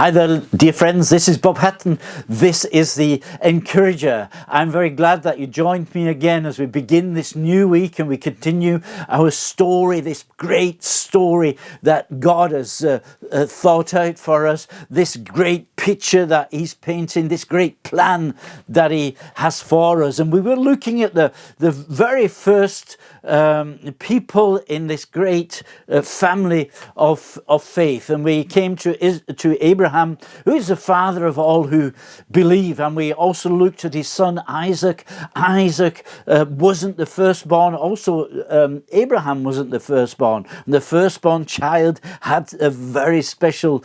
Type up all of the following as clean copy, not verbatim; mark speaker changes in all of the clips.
Speaker 1: Hi there, dear friends. This is Bob Hatton. This is the Encourager. I'm very glad that you joined me again as we begin this new week and we continue our story, this great story that God has thought out for us, this great picture that He's painting, this great plan that He has for us. And we were looking at the very first people in this great family of faith, and we came to Abraham, who is the father of all who believe, and we also looked at his son Isaac. Isaac wasn't the firstborn. Also, Abraham wasn't the firstborn. The firstborn child had a very special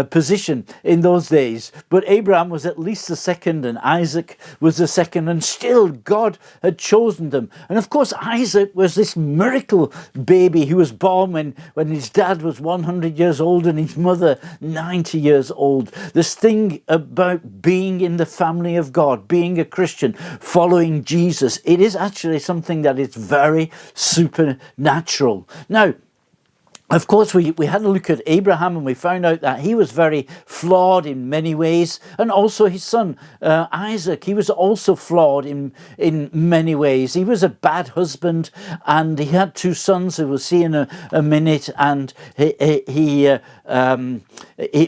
Speaker 1: position in those days, but Abraham was at least the second, and Isaac was the second, and still God had chosen them. And of course, Isaac was this miracle baby who was born when his dad was 100 years old and his mother 90 years old. This thing about being in the family of God, being a Christian, following Jesus, it is actually something that is very supernatural. Now, of course, we had a look at Abraham and we found out that he was very flawed in many ways, and also his son Isaac, he was also flawed in many ways. He was a bad husband, and he had two sons who we'll see in a minute, and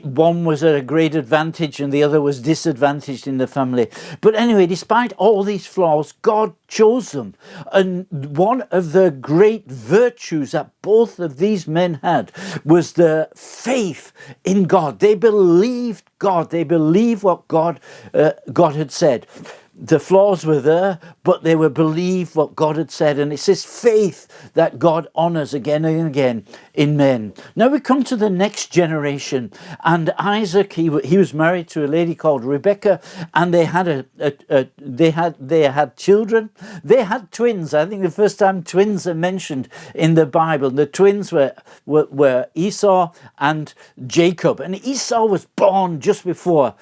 Speaker 1: one was at a great advantage and the other was disadvantaged in the family. But anyway, despite all these flaws, God chose them. And one of the great virtues that both of these men had was the faith in God. They believed God. They believed what God had said. The flaws were there, but they were believed what God had said. And it's this faith that God honors again and again in men. Now we come to the next generation. And Isaac, he was married to a lady called Rebecca, and they had they had children. They had twins. I think the first time twins are mentioned in the Bible. The twins were Esau and Jacob. And Esau was born just before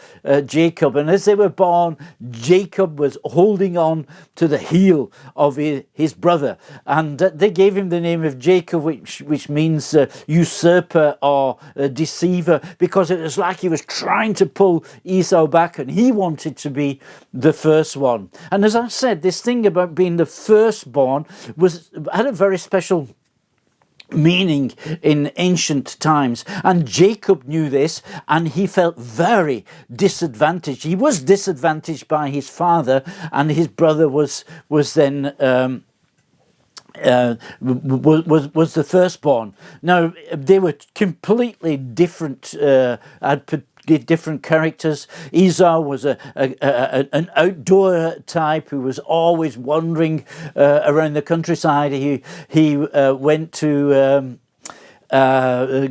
Speaker 1: Jacob. And as they were born, Jacob was holding on to the heel of his brother, and they gave him the name of Jacob, which means usurper or deceiver, because it was like he was trying to pull Esau back and he wanted to be the first one. And as I said, this thing about being the firstborn had a very special meaning in ancient times, and Jacob knew this, and he felt very disadvantaged. He was disadvantaged by his father, and his brother was then was the firstborn. Now they were completely different, had different characters. Esau was an outdoor type who was always wandering around the countryside. He went to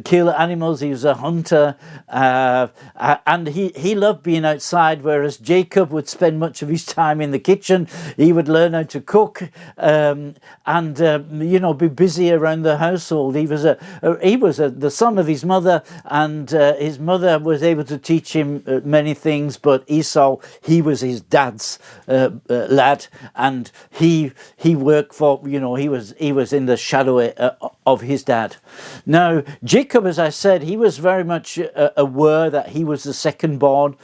Speaker 1: kill animals. He was a hunter, and he loved being outside, whereas Jacob would spend much of his time in the kitchen. He would learn how to cook and be busy around the household. He was the son of his mother, and his mother was able to teach him many things, but Esau, he was his dad's lad, and he worked for, he was in the shadow of his dad. Now, Jacob, as I said, he was very much aware that he was the second born,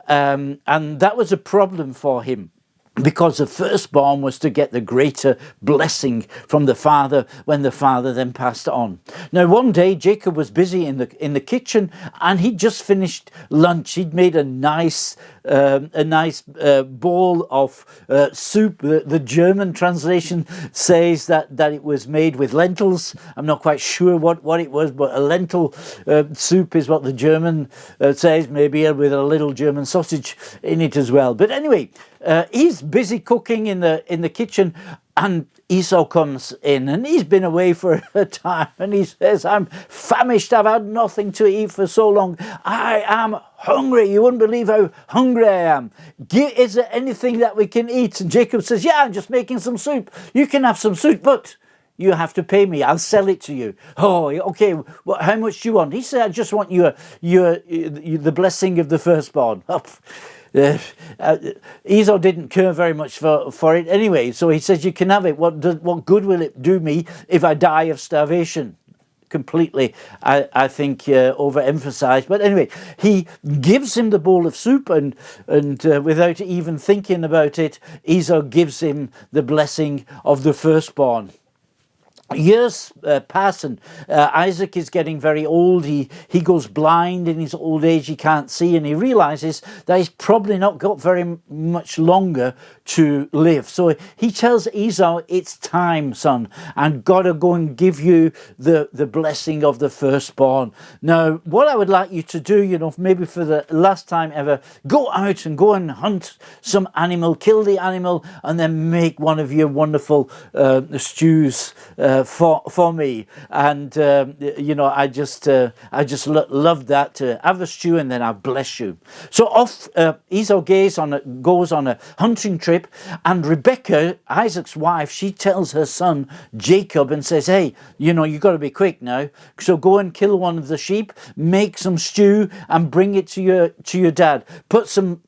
Speaker 1: and that was a problem for him, because the firstborn was to get the greater blessing from the father when the father then passed on. Now, one day Jacob was busy in the kitchen, and he'd just finished lunch. He'd made a nice bowl of soup. The German translation says that it was made with lentils. I'm not quite sure what it was, but a lentil soup is what the German says, maybe with a little German sausage in it as well. But anyway, he's busy cooking in the kitchen, and Esau comes in, and he's been away for a time, and he says, "I'm famished. I've had nothing to eat for so long. I am hungry. You wouldn't believe how hungry I am. Is there anything that we can eat?" And Jacob says, "Yeah, I'm just making some soup. You can have some soup, but you have to pay me. I'll sell it to you." "Oh, okay. Well, how much do you want?" He said, "I just want the blessing of the firstborn." Esau didn't care very much for it anyway, so he says, "You can have it. What good will it do me if I die of starvation?" completely, I think, overemphasized. But anyway, he gives him the bowl of soup, and without even thinking about it, Esau gives him the blessing of the firstborn. Years pass, and Isaac is getting very old. He goes blind in his old age. He can't see, and he realizes that he's probably not got very much longer to live. So he tells Esau, "It's time, son. I'm gotta go and give you the blessing of the firstborn." Now, what I would like you to do, maybe for the last time ever, go out and go and hunt some animal, kill the animal, and then make one of your wonderful stews for me. And I just love that, to have a stew and then I bless you. So off Esau goes on a hunting trip, and Rebecca, Isaac's wife, she tells her son Jacob and says, "Hey, you got to be quick now. So go and kill one of the sheep, make some stew, and bring it to your dad. Put some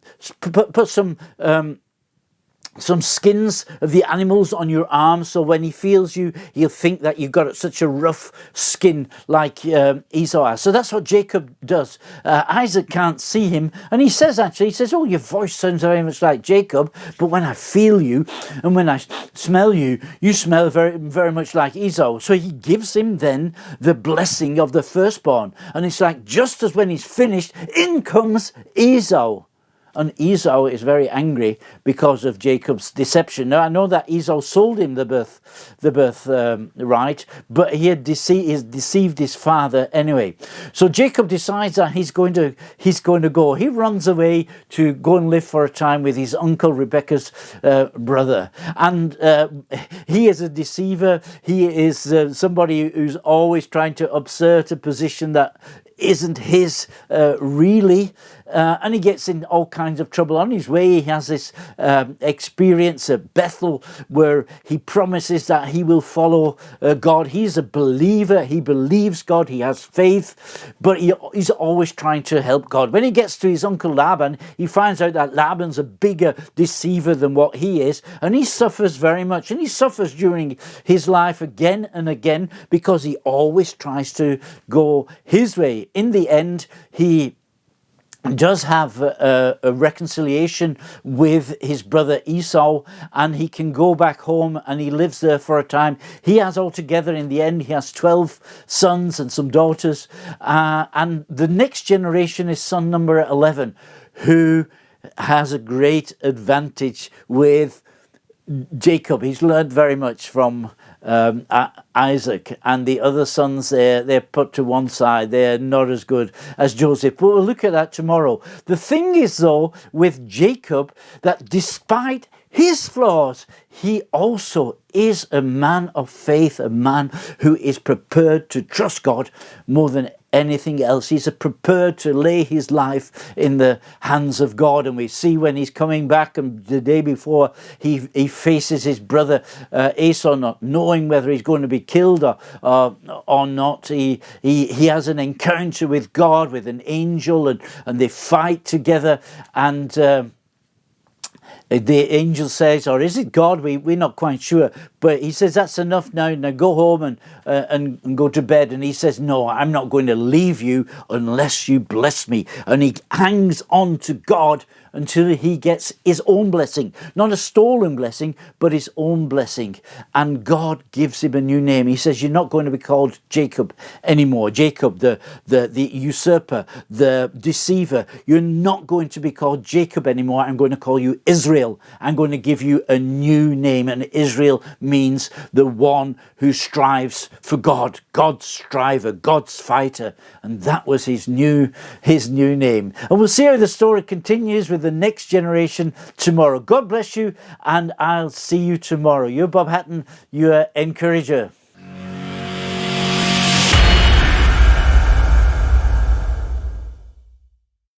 Speaker 1: skins of the animals on your arms, so when he feels you, he'll think that you've got such a rough skin like Esau has." So that's what Jacob does. Isaac can't see him, and he says, "Oh, your voice sounds very much like Jacob, but when I feel you and when I smell you, you smell very, very much like Esau." So he gives him then the blessing of the firstborn, and it's like just as when he's finished, in comes Esau. And Esau is very angry because of Jacob's deception. Now, I know that Esau sold him the birth right, but he had deceived his father anyway. So Jacob decides that he's going to go. He runs away to go and live for a time with his uncle Rebekah's brother. And he is a deceiver. He is somebody who's always trying to assert a position that isn't his really, and he gets in all kinds of trouble on his way. He has this experience at Bethel where he promises that he will follow God. He's a believer. He believes God. He has faith, but he's always trying to help God. When he gets to his uncle Laban, he finds out that Laban's a bigger deceiver than what he is, and he suffers very much. And he suffers during his life again and again because he always tries to go his way. In the end, he does have a reconciliation with his brother Esau, and he can go back home, and he lives there for a time. He has altogether, in the end, he has 12 sons and some daughters, and the next generation is son number 11, who has a great advantage with Jacob. He's learned very much from Isaac, and the other sons, they're put to one side. They're not as good as Joseph, but we'll look at that tomorrow. The thing is, though, with Jacob, that despite his flaws, he also is a man of faith, a man who is prepared to trust God more than anything else. He's prepared to lay his life in the hands of God. And we see when he's coming back, and the day before he faces his brother Esau, not knowing whether he's going to be killed or not. He has an encounter with God, with an angel, and they fight together, and the angel says, or is it God? We're not quite sure. But he says, "That's enough now. Now go home and go to bed." And he says, "No, I'm not going to leave you unless you bless me." And he hangs on to God until he gets his own blessing. Not a stolen blessing, but his own blessing. And God gives him a new name. He says, "You're not going to be called Jacob anymore. Jacob, the usurper, the deceiver. You're not going to be called Jacob anymore. I'm going to call you Israel. I'm going to give you a new name." And Israel means the one who strives for God. God's striver, God's fighter. And that was his new name. And we'll see how the story continues with the next generation tomorrow. God bless you, and I'll see you tomorrow. You're Bob Hatton, your encourager.